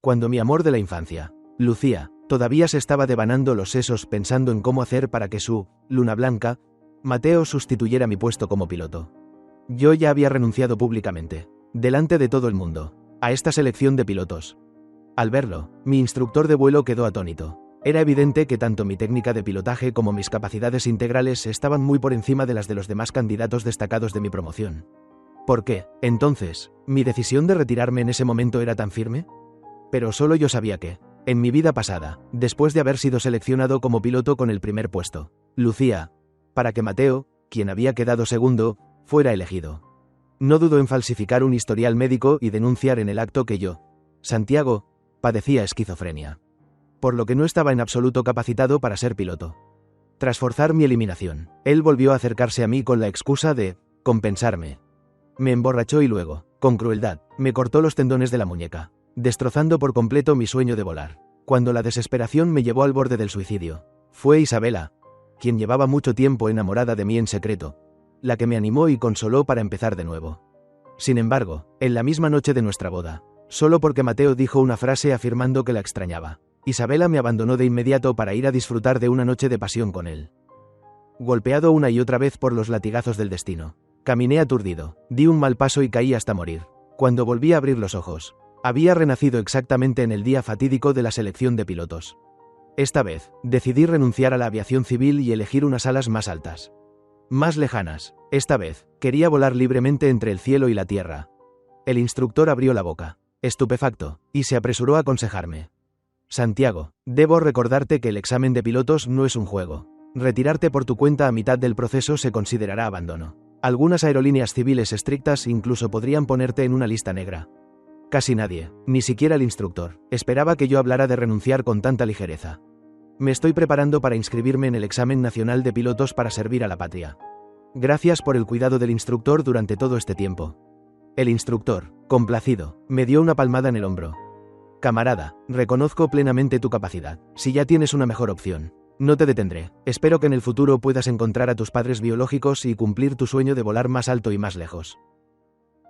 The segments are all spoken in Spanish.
Cuando mi amor de la infancia, Lucía, todavía se estaba devanando los sesos pensando en cómo hacer para que su luna blanca, Mateo, sustituyera mi puesto como piloto. Yo ya había renunciado públicamente, delante de todo el mundo, a esta selección de pilotos. Al verlo, mi instructor de vuelo quedó atónito. Era evidente que tanto mi técnica de pilotaje como mis capacidades integrales estaban muy por encima de las de los demás candidatos destacados de mi promoción. ¿Por qué, entonces, mi decisión de retirarme en ese momento era tan firme? Pero solo yo sabía que, en mi vida pasada, después de haber sido seleccionado como piloto con el primer puesto, Lucía, para que Mateo, quien había quedado segundo, fuera elegido. No dudo en falsificar un historial médico y denunciar en el acto que yo, Santiago, padecía esquizofrenia. Por lo que no estaba en absoluto capacitado para ser piloto. Tras forzar mi eliminación, él volvió a acercarse a mí con la excusa de compensarme. Me emborrachó y luego, con crueldad, me cortó los tendones de la muñeca, destrozando por completo mi sueño de volar. Cuando la desesperación me llevó al borde del suicidio, fue Isabela, quien llevaba mucho tiempo enamorada de mí en secreto, la que me animó y consoló para empezar de nuevo. Sin embargo, en la misma noche de nuestra boda, solo porque Mateo dijo una frase afirmando que la extrañaba, Isabela me abandonó de inmediato para ir a disfrutar de una noche de pasión con él. Golpeado una y otra vez por los latigazos del destino, caminé aturdido, di un mal paso y caí hasta morir. Cuando volví a abrir los ojos, había renacido exactamente en el día fatídico de la selección de pilotos. Esta vez, decidí renunciar a la aviación civil y elegir unas alas más altas. Más lejanas. Esta vez, quería volar libremente entre el cielo y la tierra. El instructor abrió la boca, estupefacto, y se apresuró a aconsejarme. Santiago, debo recordarte que el examen de pilotos no es un juego. Retirarte por tu cuenta a mitad del proceso se considerará abandono. Algunas aerolíneas civiles estrictas incluso podrían ponerte en una lista negra. Casi nadie, ni siquiera el instructor, esperaba que yo hablara de renunciar con tanta ligereza. Me estoy preparando para inscribirme en el examen nacional de pilotos para servir a la patria. Gracias por el cuidado del instructor durante todo este tiempo. El instructor, complacido, me dio una palmada en el hombro. Camarada, reconozco plenamente tu capacidad. Si ya tienes una mejor opción, no te detendré. Espero que en el futuro puedas encontrar a tus padres biológicos y cumplir tu sueño de volar más alto y más lejos.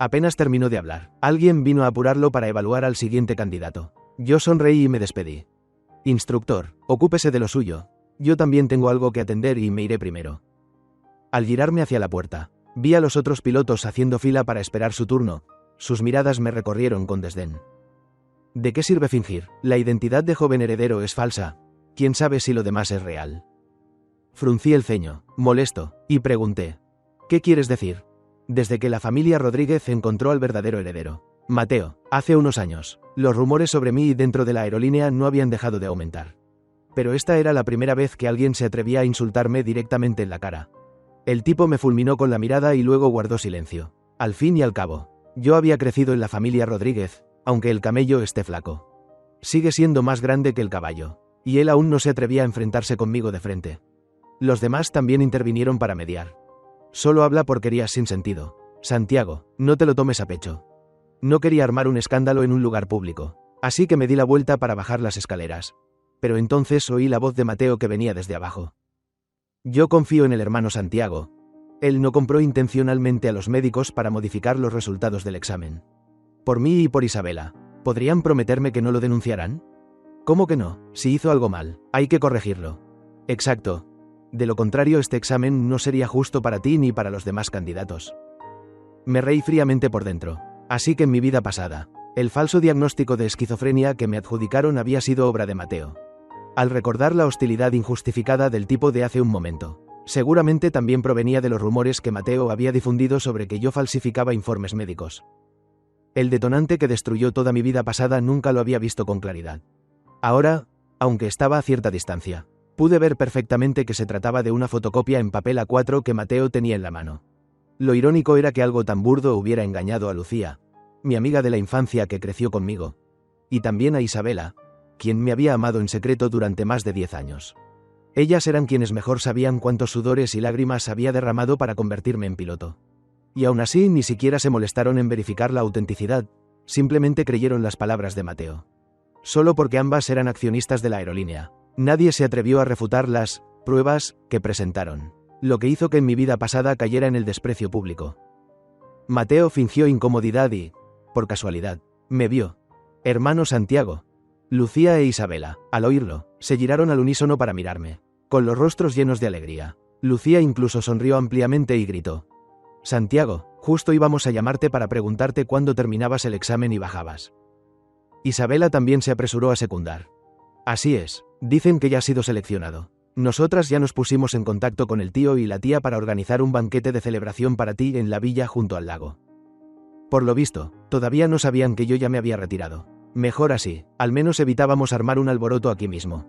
Apenas terminó de hablar, alguien vino a apurarlo para evaluar al siguiente candidato. Yo sonreí y me despedí. Instructor, ocúpese de lo suyo. Yo también tengo algo que atender y me iré primero. Al girarme hacia la puerta, vi a los otros pilotos haciendo fila para esperar su turno. Sus miradas me recorrieron con desdén. ¿De qué sirve fingir? La identidad de joven heredero es falsa. ¿Quién sabe si lo demás es real? Fruncí el ceño, molesto, y pregunté. ¿Qué quieres decir? Desde que la familia Rodríguez encontró al verdadero heredero, Mateo, hace unos años, los rumores sobre mí dentro de la aerolínea no habían dejado de aumentar. Pero esta era la primera vez que alguien se atrevía a insultarme directamente en la cara. El tipo me fulminó con la mirada y luego guardó silencio. Al fin y al cabo, yo había crecido en la familia Rodríguez, aunque el camello esté flaco. Sigue siendo más grande que el caballo, y él aún no se atrevía a enfrentarse conmigo de frente. Los demás también intervinieron para mediar. Solo habla porquerías sin sentido. Santiago, no te lo tomes a pecho. No quería armar un escándalo en un lugar público, así que me di la vuelta para bajar las escaleras. Pero entonces oí la voz de Mateo que venía desde abajo. Yo confío en el hermano Santiago. Él no compró intencionalmente a los médicos para modificar los resultados del examen. Por mí y por Isabela, ¿podrían prometerme que no lo denunciarán? ¿Cómo que no? Si hizo algo mal, hay que corregirlo. Exacto. De lo contrario, este examen no sería justo para ti ni para los demás candidatos. Me reí fríamente por dentro. Así que en mi vida pasada, el falso diagnóstico de esquizofrenia que me adjudicaron había sido obra de Mateo. Al recordar la hostilidad injustificada del tipo de hace un momento, seguramente también provenía de los rumores que Mateo había difundido sobre que yo falsificaba informes médicos. El detonante que destruyó toda mi vida pasada nunca lo había visto con claridad. Ahora, aunque estaba a cierta distancia, pude ver perfectamente que se trataba de una fotocopia en papel A4 que Mateo tenía en la mano. Lo irónico era que algo tan burdo hubiera engañado a Lucía, mi amiga de la infancia que creció conmigo, y también a Isabela, quien me había amado en secreto durante más de 10 años. Ellas eran quienes mejor sabían cuántos sudores y lágrimas había derramado para convertirme en piloto. Y aún así ni siquiera se molestaron en verificar la autenticidad, simplemente creyeron las palabras de Mateo. Solo porque ambas eran accionistas de la aerolínea, nadie se atrevió a refutar las pruebas que presentaron, lo que hizo que en mi vida pasada cayera en el desprecio público. Mateo fingió incomodidad y, por casualidad, me vio. Hermano Santiago, Lucía e Isabela, al oírlo, se giraron al unísono para mirarme, con los rostros llenos de alegría. Lucía incluso sonrió ampliamente y gritó: «Santiago, justo íbamos a llamarte para preguntarte cuándo terminabas el examen y bajabas». Isabela también se apresuró a secundar: «Así es, dicen que ya has sido seleccionado. Nosotras ya nos pusimos en contacto con el tío y la tía para organizar un banquete de celebración para ti en la villa junto al lago». Por lo visto, todavía no sabían que yo ya me había retirado. Mejor así, al menos evitábamos armar un alboroto aquí mismo.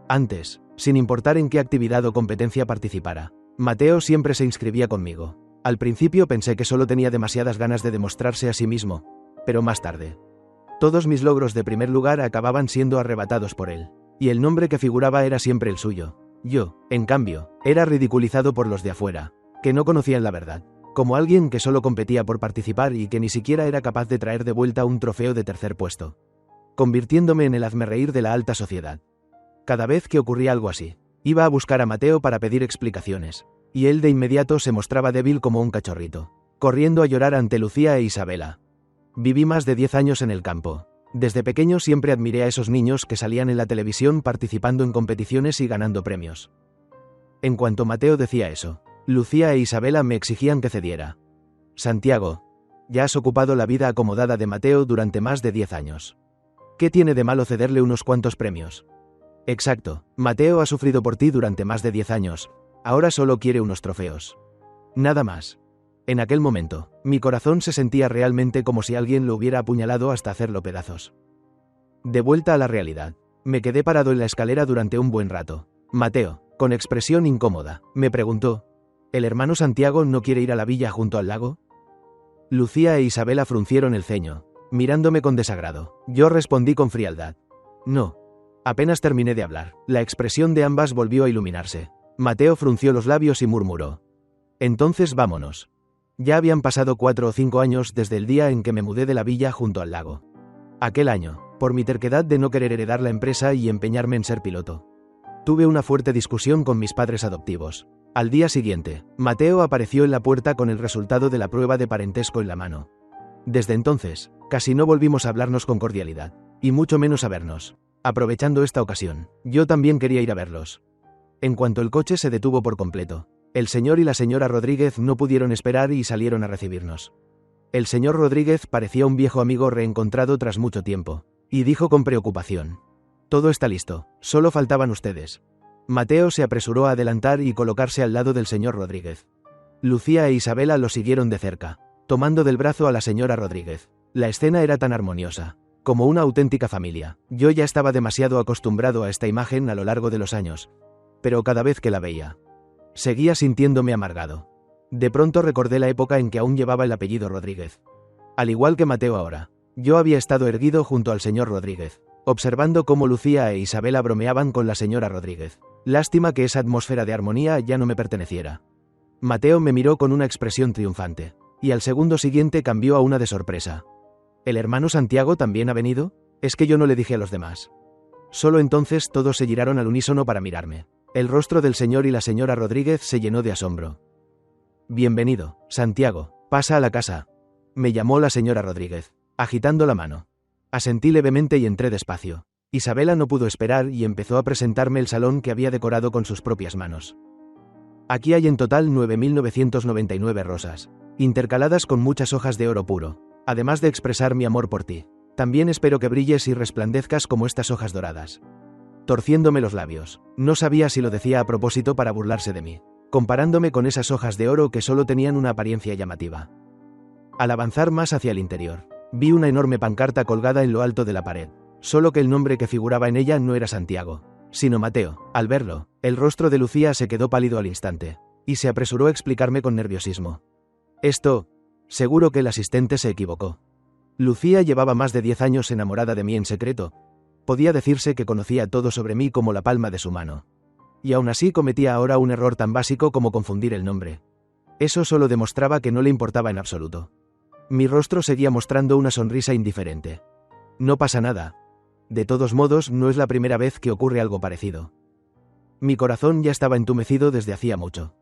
Antes, sin importar en qué actividad o competencia participara, Mateo siempre se inscribía conmigo. Al principio pensé que solo tenía demasiadas ganas de demostrarse a sí mismo, pero más tarde, todos mis logros de primer lugar acababan siendo arrebatados por él, y el nombre que figuraba era siempre el suyo. Yo, en cambio, era ridiculizado por los de afuera, que no conocían la verdad, como alguien que solo competía por participar y que ni siquiera era capaz de traer de vuelta un trofeo de tercer puesto, convirtiéndome en el hazmerreír de la alta sociedad. Cada vez que ocurría algo así, iba a buscar a Mateo para pedir explicaciones, y él de inmediato se mostraba débil como un cachorrito, corriendo a llorar ante Lucía e Isabela. Viví más de 10 años en el campo. Desde pequeño siempre admiré a esos niños que salían en la televisión participando en competiciones y ganando premios. En cuanto Mateo decía eso, Lucía e Isabela me exigían que cediera. «Santiago, ya has ocupado la vida acomodada de Mateo durante más de 10 años. ¿Qué tiene de malo cederle unos cuantos premios?» «Exacto, Mateo ha sufrido por ti durante más de 10 años, ahora solo quiere unos trofeos. Nada más». En aquel momento, mi corazón se sentía realmente como si alguien lo hubiera apuñalado hasta hacerlo pedazos. De vuelta a la realidad, me quedé parado en la escalera durante un buen rato. Mateo, con expresión incómoda, me preguntó: «¿El hermano Santiago no quiere ir a la villa junto al lago?» Lucía e Isabela fruncieron el ceño, mirándome con desagrado. Yo respondí con frialdad: «No». Apenas terminé de hablar, la expresión de ambas volvió a iluminarse. Mateo frunció los labios y murmuró: «Entonces vámonos». Ya habían pasado 4 o 5 años desde el día en que me mudé de la villa junto al lago. Aquel año, por mi terquedad de no querer heredar la empresa y empeñarme en ser piloto, tuve una fuerte discusión con mis padres adoptivos. Al día siguiente, Mateo apareció en la puerta con el resultado de la prueba de parentesco en la mano. Desde entonces, casi no volvimos a hablarnos con cordialidad, y mucho menos a vernos. Aprovechando esta ocasión, yo también quería ir a verlos. En cuanto el coche se detuvo por completo, el señor y la señora Rodríguez no pudieron esperar y salieron a recibirnos. El señor Rodríguez parecía un viejo amigo reencontrado tras mucho tiempo, y dijo con preocupación: «Todo está listo, solo faltaban ustedes». Mateo se apresuró a adelantar y colocarse al lado del señor Rodríguez. Lucía e Isabela lo siguieron de cerca, tomando del brazo a la señora Rodríguez. La escena era tan armoniosa, como una auténtica familia. Yo ya estaba demasiado acostumbrado a esta imagen a lo largo de los años, pero cada vez que la veía, seguía sintiéndome amargado. De pronto recordé la época en que aún llevaba el apellido Rodríguez. Al igual que Mateo ahora, yo había estado erguido junto al señor Rodríguez, observando cómo Lucía e Isabela bromeaban con la señora Rodríguez. Lástima que esa atmósfera de armonía ya no me perteneciera. Mateo me miró con una expresión triunfante, y al segundo siguiente cambió a una de sorpresa. ¿El hermano Santiago también ha venido? Es que yo no le dije a los demás. Solo entonces todos se giraron al unísono para mirarme. El rostro del señor y la señora Rodríguez se llenó de asombro. «Bienvenido, Santiago, pasa a la casa», me llamó la señora Rodríguez, agitando la mano. Asentí levemente y entré despacio. Isabela no pudo esperar y empezó a presentarme el salón que había decorado con sus propias manos. Aquí hay en total 9.999 rosas, intercaladas con muchas hojas de oro puro, además de expresar mi amor por ti. También espero que brilles y resplandezcas como estas hojas doradas. Torciéndome los labios, no sabía si lo decía a propósito para burlarse de mí, comparándome con esas hojas de oro que solo tenían una apariencia llamativa. Al avanzar más hacia el interior, vi una enorme pancarta colgada en lo alto de la pared, solo que el nombre que figuraba en ella no era Santiago, sino Mateo. Al verlo, el rostro de Lucía se quedó pálido al instante, y se apresuró a explicarme con nerviosismo: «Esto, seguro que el asistente se equivocó». Lucía llevaba más de 10 años enamorada de mí en secreto. Podía decirse que conocía todo sobre mí como la palma de su mano. Y aún así cometía ahora un error tan básico como confundir el nombre. Eso solo demostraba que no le importaba en absoluto. Mi rostro seguía mostrando una sonrisa indiferente. «No pasa nada. De todos modos, no es la primera vez que ocurre algo parecido». Mi corazón ya estaba entumecido desde hacía mucho.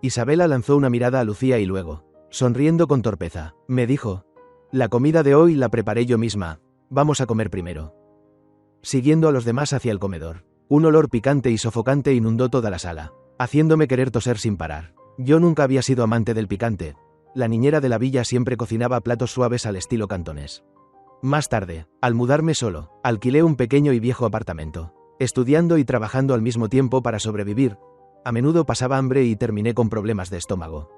Isabela lanzó una mirada a Lucía y luego, sonriendo con torpeza, me dijo: «La comida de hoy la preparé yo misma, vamos a comer primero». siguiendo a los demás hacia el comedor. Un olor picante y sofocante inundó toda la sala, haciéndome querer toser sin parar. Yo nunca había sido amante del picante. La niñera de la villa siempre cocinaba platos suaves al estilo cantonés. Más tarde, al mudarme solo, alquilé un pequeño y viejo apartamento. Estudiando y trabajando al mismo tiempo para sobrevivir, a menudo pasaba hambre y terminé con problemas de estómago.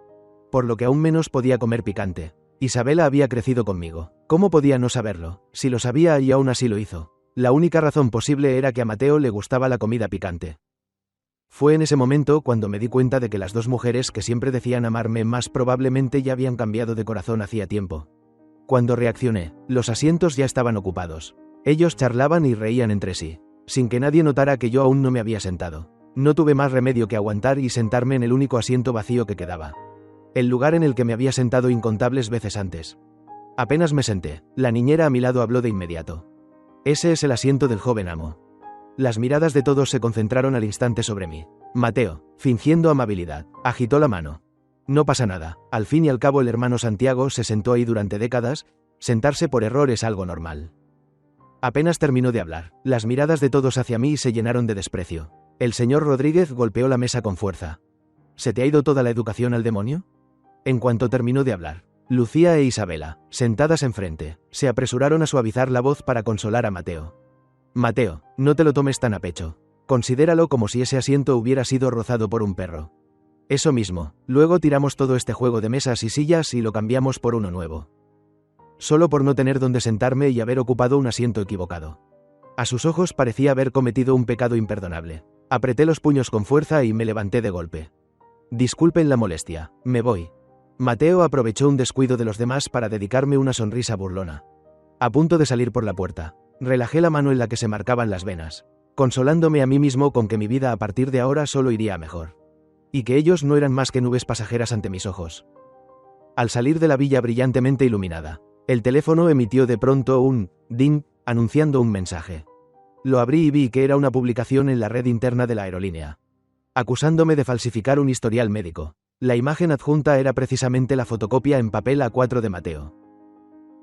Por lo que aún menos podía comer picante. Isabela había crecido conmigo. ¿Cómo podía no saberlo? Si lo sabía y aún así lo hizo. La única razón posible era que a Mateo le gustaba la comida picante. Fue en ese momento cuando me di cuenta de que las dos mujeres que siempre decían amarme más probablemente ya habían cambiado de corazón hacía tiempo. Cuando reaccioné, los asientos ya estaban ocupados. Ellos charlaban y reían entre sí, sin que nadie notara que yo aún no me había sentado. No tuve más remedio que aguantar y sentarme en el único asiento vacío que quedaba. El lugar en el que me había sentado incontables veces antes. Apenas me senté, la niñera a mi lado habló de inmediato. Ese es el asiento del joven amo. Las miradas de todos se concentraron al instante sobre mí. Mateo, fingiendo amabilidad, agitó la mano. No pasa nada, al fin y al cabo el hermano Santiago se sentó ahí durante décadas, sentarse por error es algo normal. Apenas terminó de hablar, las miradas de todos hacia mí se llenaron de desprecio. El señor Rodríguez golpeó la mesa con fuerza. ¿Se te ha ido toda la educación al demonio? En cuanto terminó de hablar, Lucía e Isabela, sentadas enfrente, se apresuraron a suavizar la voz para consolar a Mateo. Mateo, no te lo tomes tan a pecho. Considéralo como si ese asiento hubiera sido rozado por un perro. Eso mismo, luego tiramos todo este juego de mesas y sillas y lo cambiamos por uno nuevo. Solo por no tener donde sentarme y haber ocupado un asiento equivocado. A sus ojos parecía haber cometido un pecado imperdonable. Apreté los puños con fuerza y me levanté de golpe. Disculpen la molestia, me voy. Mateo aprovechó un descuido de los demás para dedicarme una sonrisa burlona. A punto de salir por la puerta, relajé la mano en la que se marcaban las venas, consolándome a mí mismo con que mi vida a partir de ahora solo iría a mejor. Y que ellos no eran más que nubes pasajeras ante mis ojos. Al salir de la villa brillantemente iluminada, el teléfono emitió de pronto un ding, anunciando un mensaje. Lo abrí y vi que era una publicación en la red interna de la aerolínea, acusándome de falsificar un historial médico. La imagen adjunta era precisamente la fotocopia en papel A4 de Mateo.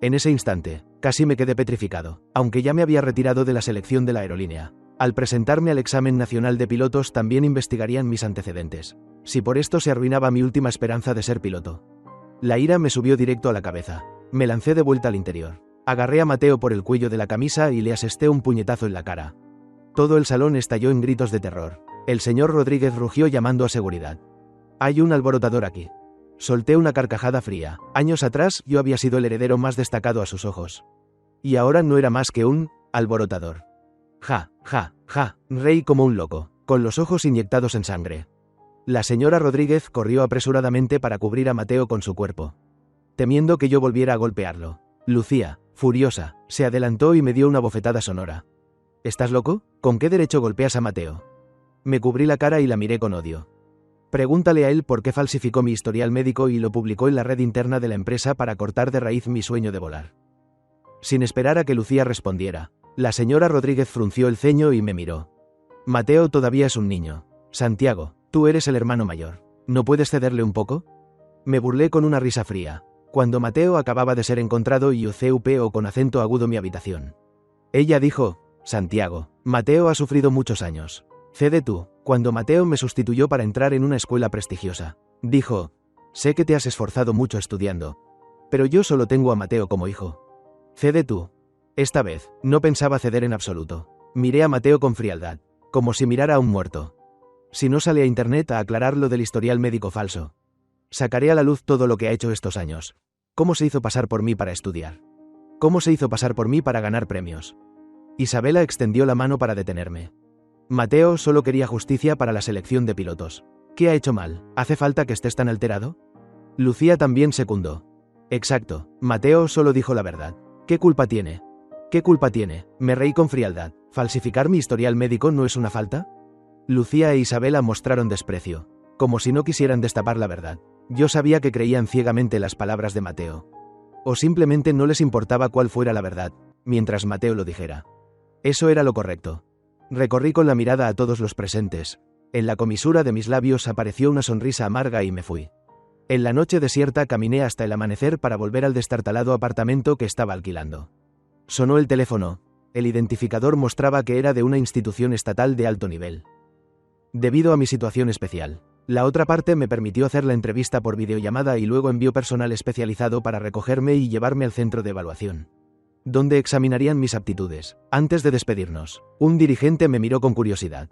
En ese instante, casi me quedé petrificado, aunque ya me había retirado de la selección de la aerolínea. Al presentarme al examen nacional de pilotos también investigarían mis antecedentes. Si por esto se arruinaba mi última esperanza de ser piloto. La ira me subió directo a la cabeza. Me lancé de vuelta al interior. Agarré a Mateo por el cuello de la camisa y le asesté un puñetazo en la cara. Todo el salón estalló en gritos de terror. El señor Rodríguez rugió llamando a seguridad. Hay un alborotador aquí. Solté una carcajada fría. Años atrás yo había sido el heredero más destacado a sus ojos. Y ahora no era más que un alborotador. Ja, ja, ja, reí como un loco, con los ojos inyectados en sangre. La señora Rodríguez corrió apresuradamente para cubrir a Mateo con su cuerpo, temiendo que yo volviera a golpearlo. Lucía, furiosa, se adelantó y me dio una bofetada sonora. ¿Estás loco? ¿Con qué derecho golpeas a Mateo? Me cubrí la cara y la miré con odio. Pregúntale a él por qué falsificó mi historial médico y lo publicó en la red interna de la empresa para cortar de raíz mi sueño de volar. Sin esperar a que Lucía respondiera, la señora Rodríguez frunció el ceño y me miró. Mateo todavía es un niño. Santiago, tú eres el hermano mayor. ¿No puedes cederle un poco? Me burlé con una risa fría, cuando Mateo acababa de ser encontrado y ocupó con acento agudo mi habitación. Ella dijo, Santiago, Mateo ha sufrido muchos años. Cede tú. Cuando Mateo me sustituyó para entrar en una escuela prestigiosa, dijo, sé que te has esforzado mucho estudiando, pero yo solo tengo a Mateo como hijo. Cede tú. Esta vez, no pensaba ceder en absoluto. Miré a Mateo con frialdad, como si mirara a un muerto. Si no sale a internet a aclarar lo del historial médico falso, sacaré a la luz todo lo que ha hecho estos años. ¿Cómo se hizo pasar por mí para estudiar? ¿Cómo se hizo pasar por mí para ganar premios? Isabela extendió la mano para detenerme. Mateo solo quería justicia para la selección de pilotos. ¿Qué ha hecho mal? ¿Hace falta que estés tan alterado? Lucía también secundó. Exacto, Mateo solo dijo la verdad. ¿Qué culpa tiene? ¿Qué culpa tiene? Me reí con frialdad. ¿Falsificar mi historial médico no es una falta? Lucía e Isabela mostraron desprecio, como si no quisieran destapar la verdad. Yo sabía que creían ciegamente las palabras de Mateo. O simplemente no les importaba cuál fuera la verdad, mientras Mateo lo dijera. Eso era lo correcto. Recorrí con la mirada a todos los presentes. En la comisura de mis labios apareció una sonrisa amarga y me fui. En la noche desierta caminé hasta el amanecer para volver al destartalado apartamento que estaba alquilando. Sonó el teléfono. El identificador mostraba que era de una institución estatal de alto nivel. Debido a mi situación especial, la otra parte me permitió hacer la entrevista por videollamada y luego envió personal especializado para recogerme y llevarme al centro de evaluación, donde examinarían mis aptitudes. Antes de despedirnos, un dirigente me miró con curiosidad.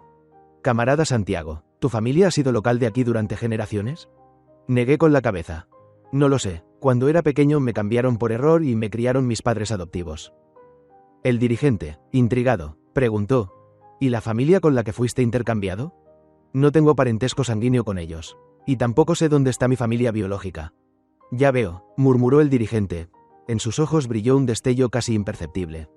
Camarada Santiago, ¿tu familia ha sido local de aquí durante generaciones? Negué con la cabeza. No lo sé, cuando era pequeño me cambiaron por error y me criaron mis padres adoptivos. El dirigente, intrigado, preguntó, ¿y la familia con la que fuiste intercambiado? No tengo parentesco sanguíneo con ellos, y tampoco sé dónde está mi familia biológica. Ya veo, murmuró el dirigente. En sus ojos brilló un destello casi imperceptible.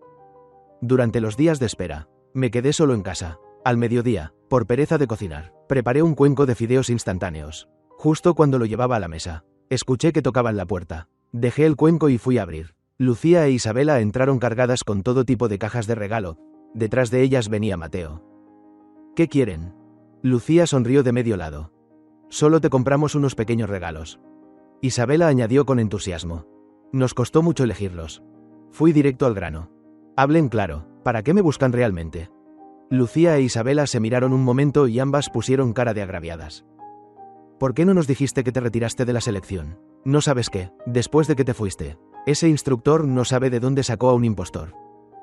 Durante los días de espera, me quedé solo en casa. Al mediodía, por pereza de cocinar, preparé un cuenco de fideos instantáneos. Justo cuando lo llevaba a la mesa, escuché que tocaban la puerta. Dejé el cuenco y fui a abrir. Lucía e Isabela entraron cargadas con todo tipo de cajas de regalo. Detrás de ellas venía Mateo. ¿Qué quieren? Lucía sonrió de medio lado. Solo te compramos unos pequeños regalos. Isabela añadió con entusiasmo. Nos costó mucho elegirlos. Fui directo al grano. Hablen claro, ¿para qué me buscan realmente? Lucía e Isabela se miraron un momento y ambas pusieron cara de agraviadas. ¿Por qué no nos dijiste que te retiraste de la selección? No sabes qué, después de que te fuiste, ese instructor no sabe de dónde sacó a un impostor.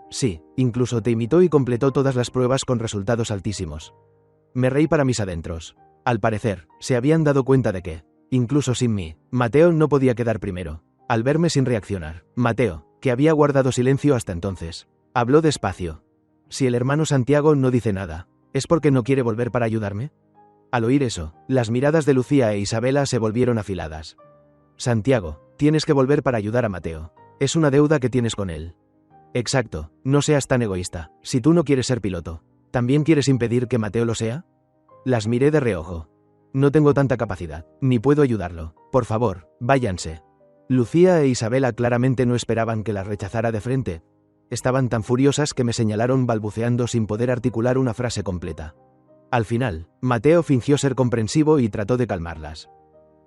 Sí, incluso te imitó y completó todas las pruebas con resultados altísimos. Me reí para mis adentros. Al parecer, se habían dado cuenta de que, incluso sin mí, Mateo no podía quedar primero. Al verme sin reaccionar, Mateo, que había guardado silencio hasta entonces, habló despacio. Si el hermano Santiago no dice nada, ¿es porque no quiere volver para ayudarme? Al oír eso, las miradas de Lucía e Isabela se volvieron afiladas. Santiago, tienes que volver para ayudar a Mateo. Es una deuda que tienes con él. Exacto, no seas tan egoísta. Si tú no quieres ser piloto, ¿también quieres impedir que Mateo lo sea? Las miré de reojo. No tengo tanta capacidad, ni puedo ayudarlo. Por favor, váyanse. Lucía e Isabela claramente no esperaban que las rechazara de frente. Estaban tan furiosas que me señalaron balbuceando sin poder articular una frase completa. Al final, Mateo fingió ser comprensivo y trató de calmarlas.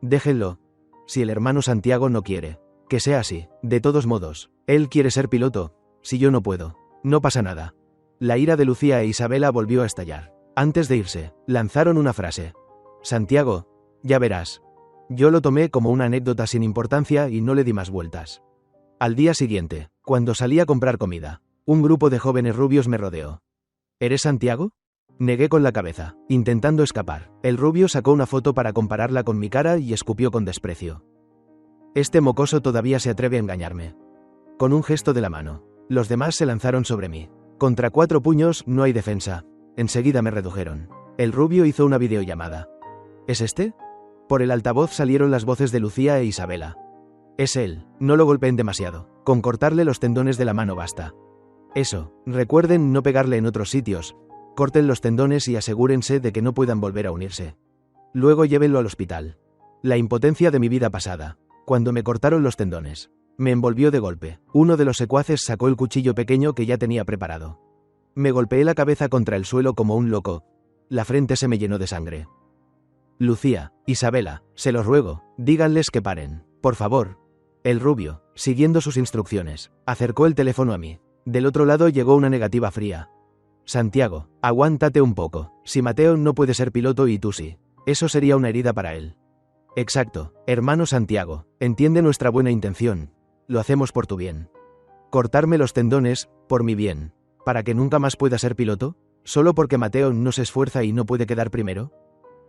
Déjenlo. Si el hermano Santiago no quiere, que sea así. De todos modos, él quiere ser piloto. Si yo no puedo, no pasa nada. La ira de Lucía e Isabela volvió a estallar. Antes de irse, lanzaron una frase. Santiago, ya verás. Yo lo tomé como una anécdota sin importancia y no le di más vueltas. Al día siguiente, cuando salí a comprar comida, un grupo de jóvenes rubios me rodeó. ¿Eres Santiago? Negué con la cabeza, intentando escapar. El rubio sacó una foto para compararla con mi cara y escupió con desprecio. Este mocoso todavía se atreve a engañarme. Con un gesto de la mano, los demás se lanzaron sobre mí. Contra 4 puños no hay defensa. Enseguida me redujeron. El rubio hizo una videollamada. ¿Es este? Por el altavoz salieron las voces de Lucía e Isabela. Es él, no lo golpeen demasiado. Con cortarle los tendones de la mano basta. Eso, recuerden no pegarle en otros sitios. Corten los tendones y asegúrense de que no puedan volver a unirse. Luego llévenlo al hospital. La impotencia de mi vida pasada. Cuando me cortaron los tendones, me envolvió de golpe. Uno de los secuaces sacó el cuchillo pequeño que ya tenía preparado. Me golpeé la cabeza contra el suelo como un loco. La frente se me llenó de sangre. Lucía, Isabela, se los ruego, díganles que paren, por favor. El rubio, siguiendo sus instrucciones, acercó el teléfono a mí. Del otro lado llegó una negativa fría. Santiago, aguántate un poco. Si Mateo no puede ser piloto y tú sí, eso sería una herida para él. Exacto, hermano Santiago, entiende nuestra buena intención. Lo hacemos por tu bien. Cortarme los tendones, por mi bien. ¿Para que nunca más pueda ser piloto? ¿Solo porque Mateo no se esfuerza y no puede quedar primero?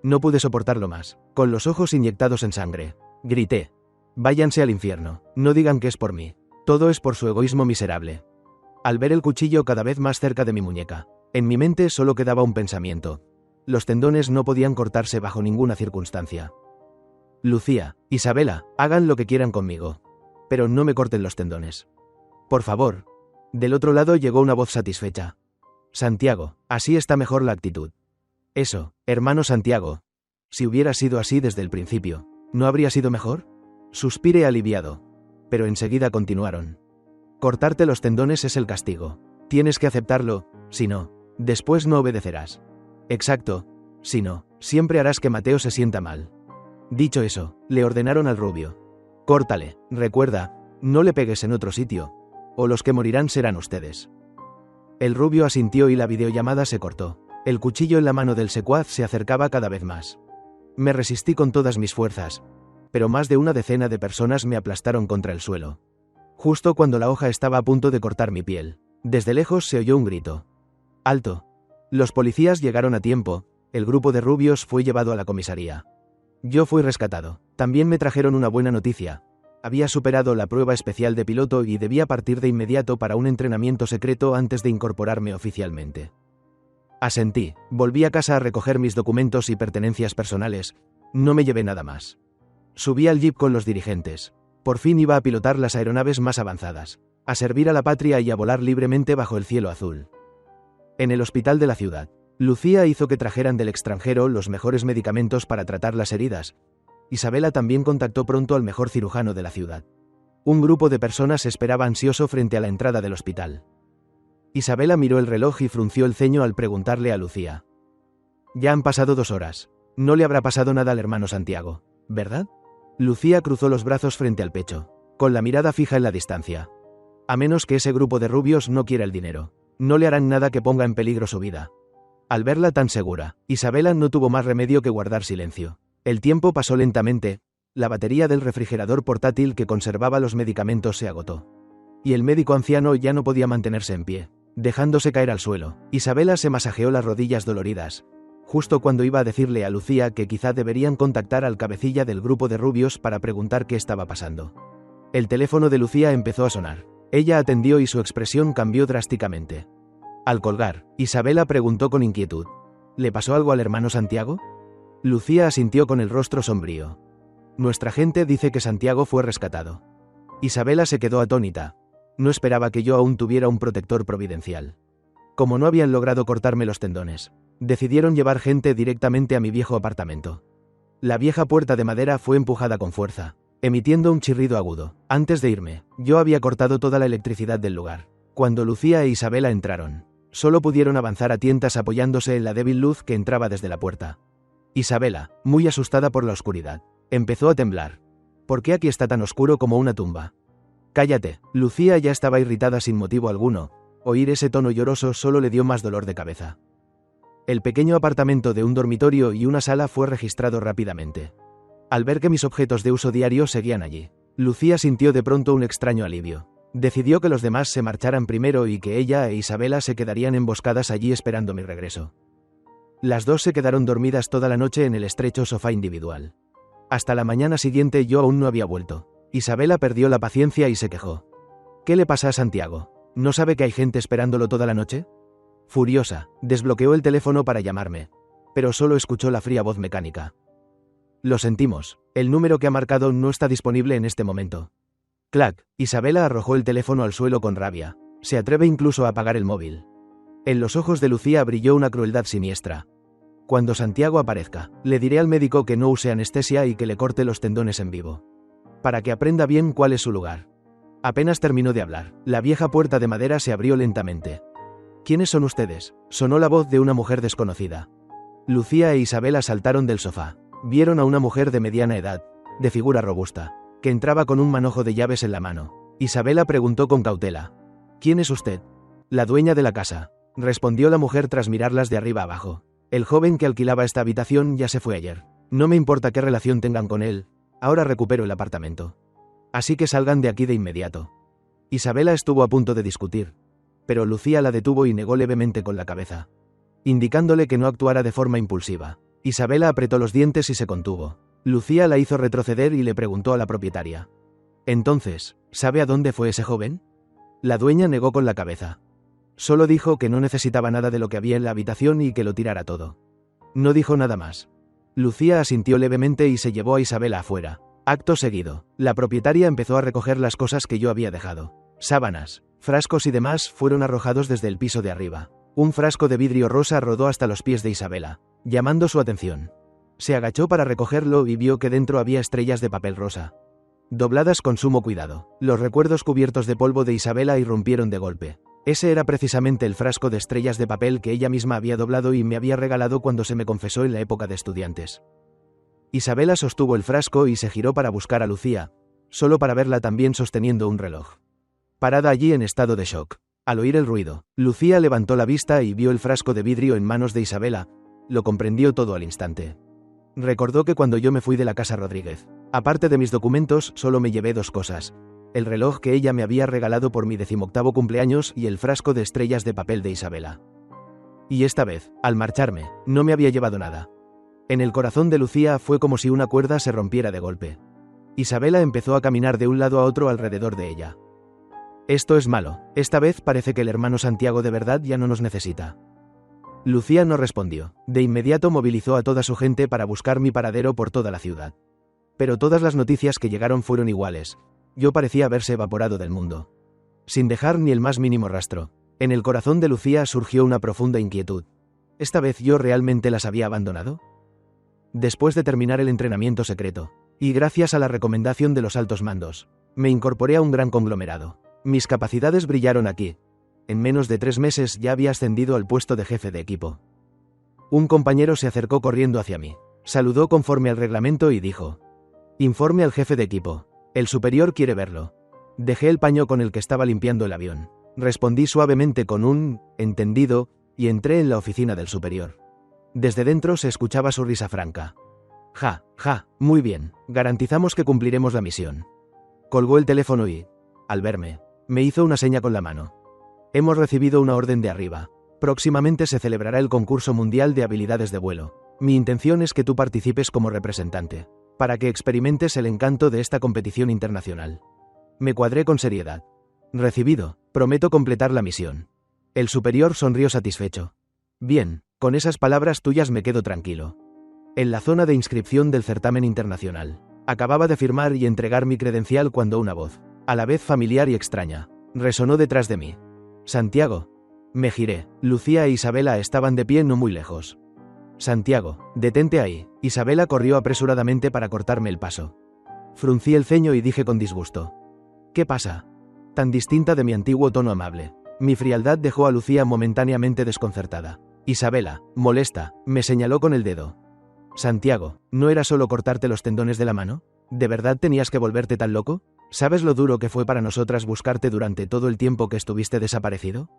No pude soportarlo más. Con los ojos inyectados en sangre, grité. Váyanse al infierno, no digan que es por mí. Todo es por su egoísmo miserable. Al ver el cuchillo cada vez más cerca de mi muñeca, en mi mente solo quedaba un pensamiento. Los tendones no podían cortarse bajo ninguna circunstancia. Lucía, Isabela, hagan lo que quieran conmigo. Pero no me corten los tendones. Por favor. Del otro lado llegó una voz satisfecha. Santiago, así está mejor la actitud. Eso, hermano Santiago. Si hubiera sido así desde el principio, ¿no habría sido mejor? Suspiré aliviado. Pero enseguida continuaron. Cortarte los tendones es el castigo. Tienes que aceptarlo, si no, después no obedecerás. Exacto, si no, siempre harás que Mateo se sienta mal. Dicho eso, le ordenaron al rubio. Córtale, recuerda, no le pegues en otro sitio, o los que morirán serán ustedes. El rubio asintió y la videollamada se cortó. El cuchillo en la mano del secuaz se acercaba cada vez más. Me resistí con todas mis fuerzas, pero más de una decena de personas me aplastaron contra el suelo. Justo cuando la hoja estaba a punto de cortar mi piel, desde lejos se oyó un grito. ¡Alto! Los policías llegaron a tiempo, el grupo de rubios fue llevado a la comisaría. Yo fui rescatado. También me trajeron una buena noticia. Había superado la prueba especial de piloto y debía partir de inmediato para un entrenamiento secreto antes de incorporarme oficialmente. Asentí, volví a casa a recoger mis documentos y pertenencias personales, no me llevé nada más. Subí al jeep con los dirigentes. Por fin iba a pilotar las aeronaves más avanzadas, a servir a la patria y a volar libremente bajo el cielo azul. En el hospital de la ciudad, Lucía hizo que trajeran del extranjero los mejores medicamentos para tratar las heridas. Isabela también contactó pronto al mejor cirujano de la ciudad. Un grupo de personas esperaba ansioso frente a la entrada del hospital. Isabela miró el reloj y frunció el ceño al preguntarle a Lucía. Ya han pasado 2 horas. No le habrá pasado nada al hermano Santiago, ¿verdad? Lucía cruzó los brazos frente al pecho, con la mirada fija en la distancia. A menos que ese grupo de rubios no quiera el dinero, no le harán nada que ponga en peligro su vida. Al verla tan segura, Isabela no tuvo más remedio que guardar silencio. El tiempo pasó lentamente, la batería del refrigerador portátil que conservaba los medicamentos se agotó. Y el médico anciano ya no podía mantenerse en pie, dejándose caer al suelo. Isabela se masajeó las rodillas doloridas, justo cuando iba a decirle a Lucía que quizá deberían contactar al cabecilla del grupo de rubios para preguntar qué estaba pasando. El teléfono de Lucía empezó a sonar. Ella atendió y su expresión cambió drásticamente. Al colgar, Isabela preguntó con inquietud: ¿Le pasó algo al hermano Santiago? Lucía asintió con el rostro sombrío. Nuestra gente dice que Santiago fue rescatado. Isabela se quedó atónita. No esperaba que yo aún tuviera un protector providencial. Como no habían logrado cortarme los tendones, decidieron llevar gente directamente a mi viejo apartamento. La vieja puerta de madera fue empujada con fuerza, emitiendo un chirrido agudo. Antes de irme, yo había cortado toda la electricidad del lugar. Cuando Lucía e Isabela entraron, solo pudieron avanzar a tientas apoyándose en la débil luz que entraba desde la puerta. Isabela, muy asustada por la oscuridad, empezó a temblar. ¿Por qué aquí está tan oscuro como una tumba? Cállate. Lucía ya estaba irritada sin motivo alguno. Oír ese tono lloroso solo le dio más dolor de cabeza. El pequeño apartamento de un dormitorio y una sala fue registrado rápidamente. Al ver que mis objetos de uso diario seguían allí, Lucía sintió de pronto un extraño alivio. Decidió que los demás se marcharan primero y que ella e Isabela se quedarían emboscadas allí esperando mi regreso. Las dos se quedaron dormidas toda la noche en el estrecho sofá individual. Hasta la mañana siguiente yo aún no había vuelto. Isabela perdió la paciencia y se quejó. ¿Qué le pasa a Santiago? ¿No sabe que hay gente esperándolo toda la noche? Furiosa, desbloqueó el teléfono para llamarme, pero solo escuchó la fría voz mecánica. Lo sentimos, el número que ha marcado no está disponible en este momento. Clac, Isabela arrojó el teléfono al suelo con rabia. Se atreve incluso a apagar el móvil. En los ojos de Lucía brilló una crueldad siniestra. Cuando Santiago aparezca, le diré al médico que no use anestesia y que le corte los tendones en vivo. Para que aprenda bien cuál es su lugar. Apenas terminó de hablar, la vieja puerta de madera se abrió lentamente. ¿Quiénes son ustedes? Sonó la voz de una mujer desconocida. Lucía e Isabela saltaron del sofá. Vieron a una mujer de mediana edad, de figura robusta, que entraba con un manojo de llaves en la mano. Isabela preguntó con cautela. ¿Quién es usted? La dueña de la casa, respondió la mujer tras mirarlas de arriba abajo. El joven que alquilaba esta habitación ya se fue ayer. No me importa qué relación tengan con él, ahora recupero el apartamento. Así que salgan de aquí de inmediato. Isabela estuvo a punto de discutir, pero Lucía la detuvo y negó levemente con la cabeza, indicándole que no actuara de forma impulsiva. Isabela apretó los dientes y se contuvo. Lucía la hizo retroceder y le preguntó a la propietaria. Entonces, ¿sabe a dónde fue ese joven? La dueña negó con la cabeza. Solo dijo que no necesitaba nada de lo que había en la habitación y que lo tirara todo. No dijo nada más. Lucía asintió levemente y se llevó a Isabela afuera. Acto seguido, la propietaria empezó a recoger las cosas que yo había dejado. Sábanas, frascos y demás fueron arrojados desde el piso de arriba. Un frasco de vidrio rosa rodó hasta los pies de Isabela, llamando su atención. Se agachó para recogerlo y vio que dentro había estrellas de papel rosa, dobladas con sumo cuidado. Los recuerdos cubiertos de polvo de Isabela irrumpieron de golpe. Ese era precisamente el frasco de estrellas de papel que ella misma había doblado y me había regalado cuando se me confesó en la época de estudiantes. Isabela sostuvo el frasco y se giró para buscar a Lucía, solo para verla también sosteniendo un reloj, parada allí en estado de shock. Al oír el ruido, Lucía levantó la vista y vio el frasco de vidrio en manos de Isabela. Lo comprendió todo al instante. Recordó que cuando yo me fui de la casa Rodríguez, aparte de mis documentos, solo me llevé 2 cosas: el reloj que ella me había regalado por mi 18º cumpleaños y el frasco de estrellas de papel de Isabela. Y esta vez, al marcharme, no me había llevado nada. En el corazón de Lucía fue como si una cuerda se rompiera de golpe. Isabela empezó a caminar de un lado a otro alrededor de ella. Esto es malo, esta vez parece que el hermano Santiago de verdad ya no nos necesita. Lucía no respondió. De inmediato movilizó a toda su gente para buscar mi paradero por toda la ciudad. Pero todas las noticias que llegaron fueron iguales. Yo parecía haberse evaporado del mundo, sin dejar ni el más mínimo rastro. En el corazón de Lucía surgió una profunda inquietud. ¿Esta vez yo realmente las había abandonado? Después de terminar el entrenamiento secreto, y gracias a la recomendación de los altos mandos, me incorporé a un gran conglomerado. Mis capacidades brillaron aquí. En menos de 3 meses ya había ascendido al puesto de jefe de equipo. Un compañero se acercó corriendo hacia mí. Saludó conforme al reglamento y dijo: «Informe al jefe de equipo. El superior quiere verlo». Dejé el paño con el que estaba limpiando el avión. Respondí suavemente con un «entendido» y entré en la oficina del superior. Desde dentro se escuchaba su risa franca. «Ja, ja, muy bien, garantizamos que cumpliremos la misión». Colgó el teléfono y, al verme, me hizo una seña con la mano. «Hemos recibido una orden de arriba. Próximamente se celebrará el concurso mundial de habilidades de vuelo. Mi intención es que tú participes como representante, para que experimentes el encanto de esta competición internacional». Me cuadré con seriedad. «Recibido, prometo completar la misión». El superior sonrió satisfecho. «Bien, con esas palabras tuyas me quedo tranquilo». En la zona de inscripción del certamen internacional, acababa de firmar y entregar mi credencial cuando una voz, a la vez familiar y extraña, resonó detrás de mí. «Santiago». Me giré. Lucía e Isabela estaban de pie no muy lejos. «Santiago, detente ahí». Isabela corrió apresuradamente para cortarme el paso. Fruncí el ceño y dije con disgusto: «¿Qué pasa?». Tan distinta de mi antiguo tono amable. Mi frialdad dejó a Lucía momentáneamente desconcertada. Isabela, molesta, me señaló con el dedo. «Santiago, ¿no era solo cortarte los tendones de la mano? ¿De verdad tenías que volverte tan loco? ¿Sabes lo duro que fue para nosotras buscarte durante todo el tiempo que estuviste desaparecido?».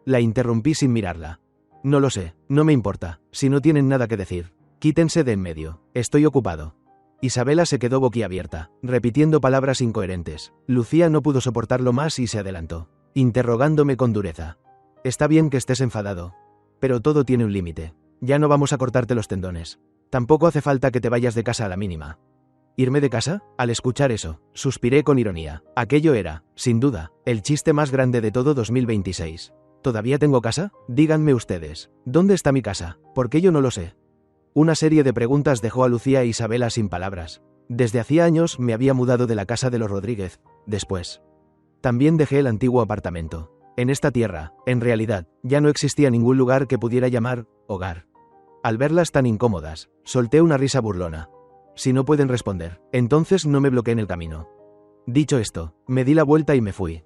La interrumpí sin mirarla. «No lo sé, no me importa, si no tienen nada que decir. Quítense de en medio, estoy ocupado». Isabela se quedó boquiabierta, repitiendo palabras incoherentes. Lucía no pudo soportarlo más y se adelantó, interrogándome con dureza. «Está bien que estés enfadado, pero todo tiene un límite. Ya no vamos a cortarte los tendones. Tampoco hace falta que te vayas de casa a la mínima». ¿Irme de casa? Al escuchar eso, suspiré con ironía. Aquello era, sin duda, el chiste más grande de todo 2026. ¿Todavía tengo casa? Díganme ustedes, ¿dónde está mi casa? Porque yo no lo sé. Una serie de preguntas dejó a Lucía e Isabela sin palabras. Desde hacía años me había mudado de la casa de los Rodríguez. Después, también dejé el antiguo apartamento. En esta tierra, en realidad, ya no existía ningún lugar que pudiera llamar hogar. Al verlas tan incómodas, solté una risa burlona. Si no pueden responder, entonces no me bloqueen el camino. Dicho esto, me di la vuelta y me fui.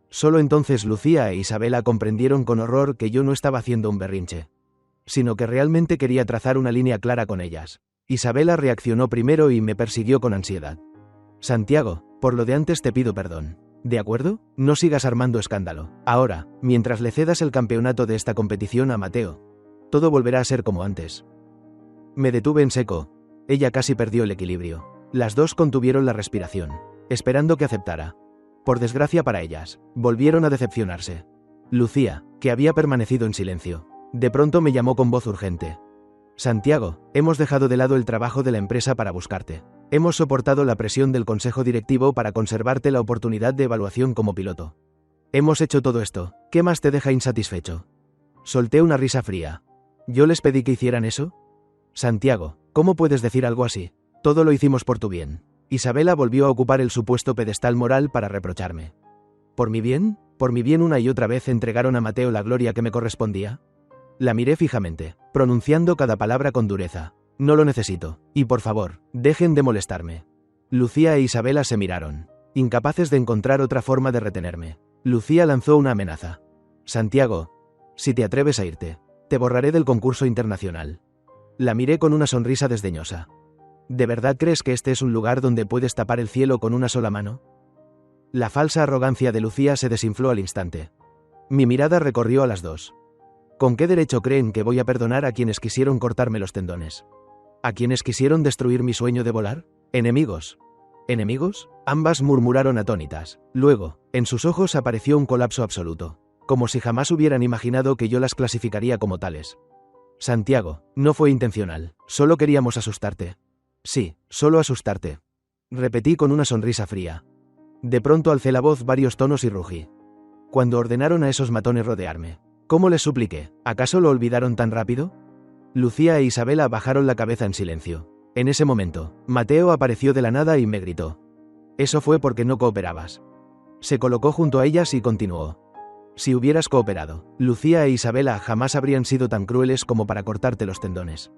Solo entonces Lucía e Isabela comprendieron con horror que yo no estaba haciendo un berrinche, sino que realmente quería trazar una línea clara con ellas. Isabela reaccionó primero y me persiguió con ansiedad. «Santiago, por lo de antes te pido perdón. ¿De acuerdo? No sigas armando escándalo. Ahora, mientras le cedas el campeonato de esta competición a Mateo, todo volverá a ser como antes». Me detuve en seco. Ella casi perdió el equilibrio. Las dos contuvieron la respiración, esperando que aceptara. Por desgracia para ellas, volvieron a decepcionarse. Lucía, que había permanecido en silencio, de pronto me llamó con voz urgente. «Santiago, hemos dejado de lado el trabajo de la empresa para buscarte. Hemos soportado la presión del consejo directivo para conservarte la oportunidad de evaluación como piloto. Hemos hecho todo esto, ¿qué más te deja insatisfecho?». Solté una risa fría. ¿Yo les pedí que hicieran eso? «Santiago, ¿cómo puedes decir algo así? Todo lo hicimos por tu bien». Isabela volvió a ocupar el supuesto pedestal moral para reprocharme. ¿Por mi bien? ¿Por mi bien una y otra vez entregaron a Mateo la gloria que me correspondía? La miré fijamente, pronunciando cada palabra con dureza. «No lo necesito, y por favor, dejen de molestarme». Lucía e Isabela se miraron, incapaces de encontrar otra forma de retenerme. Lucía lanzó una amenaza. «Santiago, si te atreves a irte, te borraré del concurso internacional». La miré con una sonrisa desdeñosa. ¿De verdad crees que este es un lugar donde puedes tapar el cielo con una sola mano? La falsa arrogancia de Lucía se desinfló al instante. Mi mirada recorrió a las dos. ¿Con qué derecho creen que voy a perdonar a quienes quisieron cortarme los tendones? ¿A quienes quisieron destruir mi sueño de volar? ¿Enemigos? ¿Enemigos? Ambas murmuraron atónitas. Luego, en sus ojos apareció un colapso absoluto, como si jamás hubieran imaginado que yo las clasificaría como tales. Santiago, no fue intencional, solo queríamos asustarte. Sí, solo asustarte. Repetí con una sonrisa fría. De pronto alcé la voz varios tonos y rugí. Cuando ordenaron a esos matones rodearme, ¿cómo les supliqué? ¿Acaso lo olvidaron tan rápido? Lucía e Isabela bajaron la cabeza en silencio. En ese momento, Mateo apareció de la nada y me gritó. Eso fue porque no cooperabas. Se colocó junto a ellas y continuó. Si hubieras cooperado, Lucía e Isabela jamás habrían sido tan crueles como para cortarte los tendones.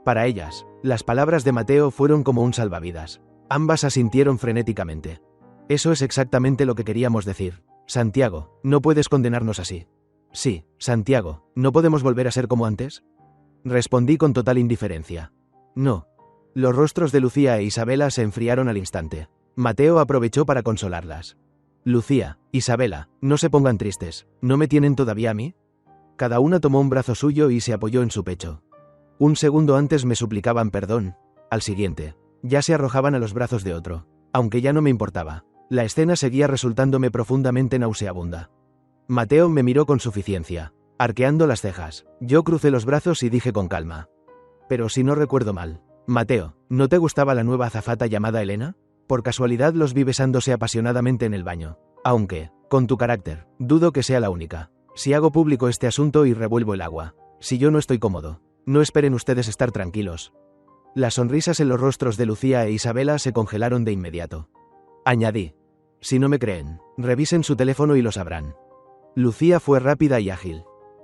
Para ellas, las palabras de Mateo fueron como un salvavidas. Ambas asintieron frenéticamente. Eso es exactamente lo que queríamos decir. Santiago, no puedes condenarnos así. Sí, Santiago, ¿no podemos volver a ser como antes? Respondí con total indiferencia. No. Los rostros de Lucía e Isabela se enfriaron al instante. Mateo aprovechó para consolarlas. Lucía, Isabela, no se pongan tristes, ¿no me tienen todavía a mí? Cada una tomó un brazo suyo y se apoyó en su pecho. Un segundo antes me suplicaban perdón, al siguiente, ya se arrojaban a los brazos de otro. Aunque ya no me importaba, la escena seguía resultándome profundamente nauseabunda. Mateo me miró con suficiencia, arqueando las cejas. Yo crucé los brazos y dije con calma. Pero si no recuerdo mal, Mateo, ¿no te gustaba la nueva azafata llamada Elena? Por casualidad los vi besándose apasionadamente en el baño. Aunque, con tu carácter, dudo que sea la única. Si hago público este asunto y revuelvo el agua, si yo no estoy cómodo, no esperen ustedes estar tranquilos. Las sonrisas en los rostros de Lucía e Isabela se congelaron de inmediato. Añadí. Si no me creen, revisen su teléfono y lo sabrán. Lucía fue rápida y ágil.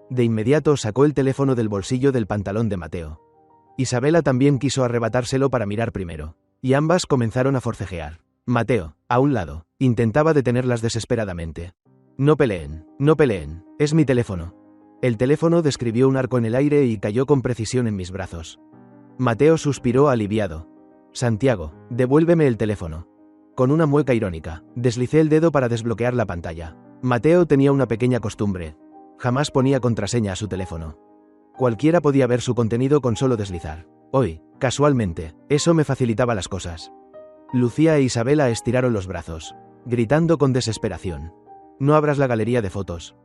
De inmediato sacó el teléfono del bolsillo del pantalón de Mateo. Isabela también quiso arrebatárselo para mirar primero, y ambas comenzaron a forcejear. Mateo, a un lado, intentaba detenerlas desesperadamente. No peleen, es mi teléfono. El teléfono describió un arco en el aire y cayó con precisión en mis brazos. Mateo suspiró aliviado. Santiago, devuélveme el teléfono. Con una mueca irónica, deslicé el dedo para desbloquear la pantalla. Mateo tenía una pequeña costumbre. Jamás ponía contraseña a su teléfono. Cualquiera podía ver su contenido con solo deslizar. Hoy, casualmente, eso me facilitaba las cosas. Lucía e Isabela estiraron los brazos, gritando con desesperación. No abras la galería de fotos.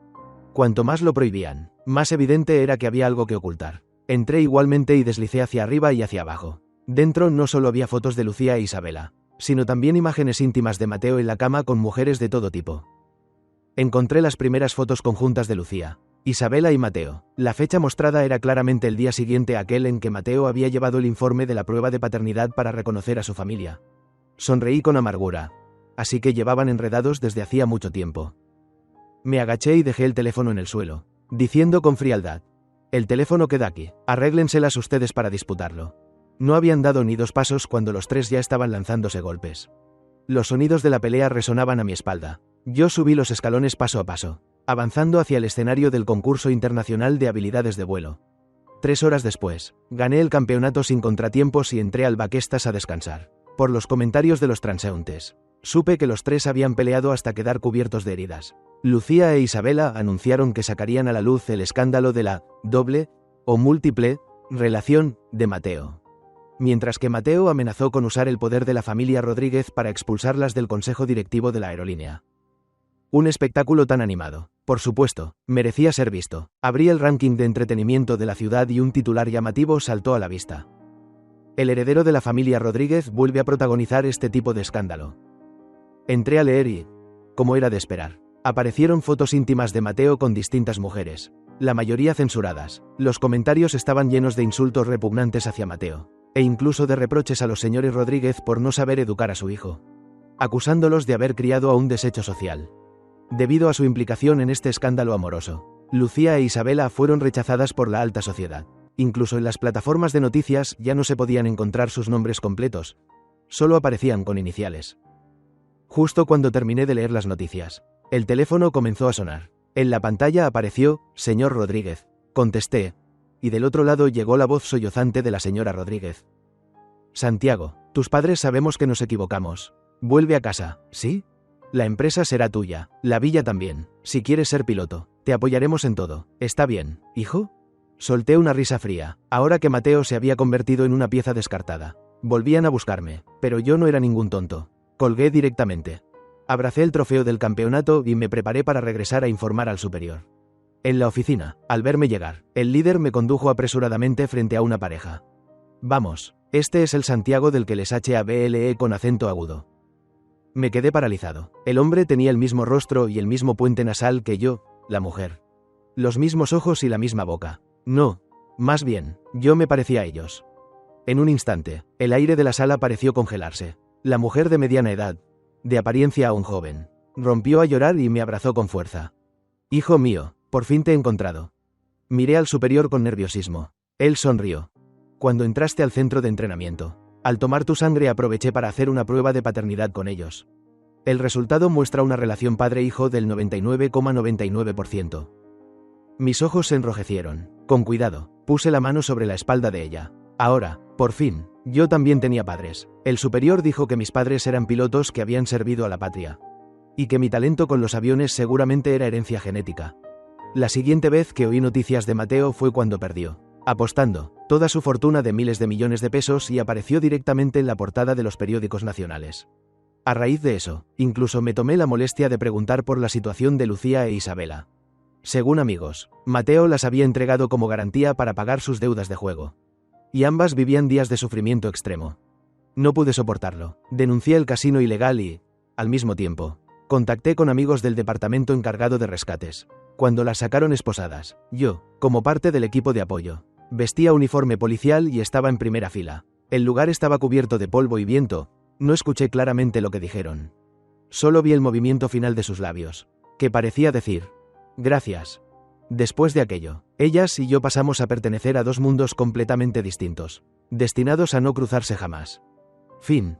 Cuanto más lo prohibían, más evidente era que había algo que ocultar. Entré igualmente y deslicé hacia arriba y hacia abajo. Dentro no solo había fotos de Lucía e Isabela, sino también imágenes íntimas de Mateo en la cama con mujeres de todo tipo. Encontré las primeras fotos conjuntas de Lucía, Isabela y Mateo. La fecha mostrada era claramente el día siguiente a aquel en que Mateo había llevado el informe de la prueba de paternidad para reconocer a su familia. Sonreí con amargura. Así que llevaban enredados desde hacía mucho tiempo. Me agaché y dejé el teléfono en el suelo, diciendo con frialdad. El teléfono queda aquí, arréglenselas ustedes para disputarlo. No habían dado ni 2 pasos cuando los 3 ya estaban lanzándose golpes. Los sonidos de la pelea resonaban a mi espalda. Yo subí los escalones paso a paso, avanzando hacia el escenario del concurso internacional de habilidades de vuelo. 3 horas después, gané el campeonato sin contratiempos y entré al Baquestas a descansar. Por los comentarios de los transeúntes, supe que los 3 habían peleado hasta quedar cubiertos de heridas. Lucía e Isabela anunciaron que sacarían a la luz el escándalo de la doble o múltiple relación de Mateo. Mientras que Mateo amenazó con usar el poder de la familia Rodríguez para expulsarlas del consejo directivo de la aerolínea. Un espectáculo tan animado, por supuesto, merecía ser visto. Abrí el ranking de entretenimiento de la ciudad y un titular llamativo saltó a la vista. El heredero de la familia Rodríguez vuelve a protagonizar este tipo de escándalo. Entré a leer y, como era de esperar, aparecieron fotos íntimas de Mateo con distintas mujeres, la mayoría censuradas. Los comentarios estaban llenos de insultos repugnantes hacia Mateo, e incluso de reproches a los señores Rodríguez por no saber educar a su hijo, acusándolos de haber criado a un desecho social. Debido a su implicación en este escándalo amoroso, Lucía e Isabela fueron rechazadas por la alta sociedad. Incluso en las plataformas de noticias ya no se podían encontrar sus nombres completos, solo aparecían con iniciales. Justo cuando terminé de leer las noticias, el teléfono comenzó a sonar. En la pantalla apareció, señor Rodríguez. Contesté, y del otro lado llegó la voz sollozante de la señora Rodríguez. Santiago, tus padres sabemos que nos equivocamos. Vuelve a casa, ¿sí? La empresa será tuya, la villa también. Si quieres ser piloto, te apoyaremos en todo. ¿Está bien, hijo? Solté una risa fría, ahora que Mateo se había convertido en una pieza descartada. Volvían a buscarme, pero yo no era ningún tonto. Colgué directamente. Abracé el trofeo del campeonato y me preparé para regresar a informar al superior. En la oficina, al verme llegar, el líder me condujo apresuradamente frente a una pareja. Vamos, este es el Santiago del que les hablé con acento agudo. Me quedé paralizado. El hombre tenía el mismo rostro y el mismo puente nasal que yo, la mujer. Los mismos ojos y la misma boca. No, más bien, yo me parecía a ellos. En un instante, el aire de la sala pareció congelarse. La mujer de mediana edad, de apariencia aún joven, rompió a llorar y me abrazó con fuerza. Hijo mío, por fin te he encontrado. Miré al superior con nerviosismo. Él sonrió. Cuando entraste al centro de entrenamiento, al tomar tu sangre aproveché para hacer una prueba de paternidad con ellos. El resultado muestra una relación padre-hijo del 99,99%. Mis ojos se enrojecieron. Con cuidado, puse la mano sobre la espalda de ella. Ahora, por fin, yo también tenía padres. El superior dijo que mis padres eran pilotos que habían servido a la patria. Y que mi talento con los aviones seguramente era herencia genética. La siguiente vez que oí noticias de Mateo fue cuando perdió, apostando toda su fortuna de miles de millones de pesos y apareció directamente en la portada de los periódicos nacionales. A raíz de eso, incluso me tomé la molestia de preguntar por la situación de Lucía e Isabela. Según amigos, Mateo las había entregado como garantía para pagar sus deudas de juego. Y ambas vivían días de sufrimiento extremo. No pude soportarlo, denuncié el casino ilegal y, al mismo tiempo, contacté con amigos del departamento encargado de rescates. Cuando las sacaron esposadas, yo, como parte del equipo de apoyo, vestía uniforme policial y estaba en primera fila. El lugar estaba cubierto de polvo y viento, no escuché claramente lo que dijeron. Solo vi el movimiento final de sus labios, que parecía decir, gracias. Después de aquello, ellas y yo pasamos a pertenecer a dos mundos completamente distintos, destinados a no cruzarse jamás. Fin.